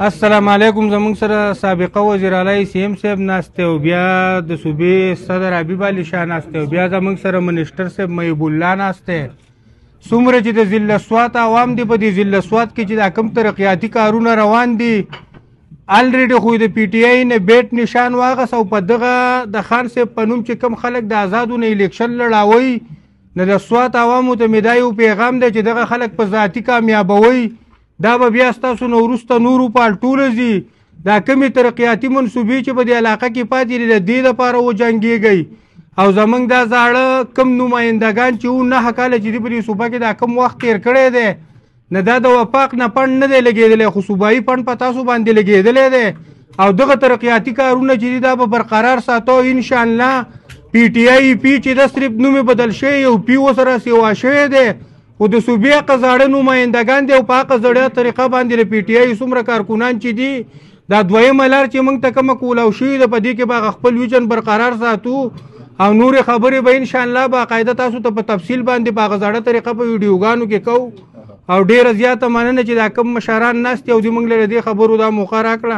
السلام علیکم. زمونږ سره سابقه وزیر اعلی سیم صاحب ناسته او بیا د صوبې صدر حبیب علي شاه ناسته او بیا زمونږ سره منیسټر صاحب محب الله ناسته. څومره چې د ضلع سوات عوام دي په دې ضلع سوات کې چې دا کم ترقیاتي کارونه روان دي الریډي خو د پی ټی آی نه بیټ نشان واغس او په دغه د خان صاحب په نوم چې کم خلک د آزادو نه الیکشن لړاوي نه د سوات عوامو ته مې دا یو پیغام دی چې دغه خلک په ذاتي کامیابوي دا به بیا ستاسو نه وروسته نورو پالټو ځي. دا کمې ترقیاتي منصوبې چې په دې علاقه کې پاتې دي د دې دپاره وجنګېږئ او زمونږ دا زاړه کم نمایندګان چې وو 9 کاله چې دي په دې صوبه کې دا کم وخت تېر کړی دی نه دا د وفاق نه پڼ نه دی لګېدلی خو صوبایي پڼ په تاسو باندې لګېدلی دی او دغه ترقیاتي کارونه چې دي دا به برقرار ساتو انشاءالله. پی ټی آی پی چې دا صرف نوم بدل شوی او پی ورسره سیوا شوی دی خو د صوبې هغه زاړه نمایندګان دي او په هغه زړه طریقه باندې د پی ټی آی څومره کارکنان چې دي دا دویمه لار چې موږ ته کومه کولاو شوې ده په دې کې به هغه خپل ویژن برقرار ساتو او نورې خبرې به انشاءالله باقاعده تاسو ته په تفصیل باندې په هغه زاړه طریقه په ویډیوګانو کې کوو او ډېره زیاته مننه چې دا کم مشران ناست دي او زموږ له دې خبرو دا موقع راکړه.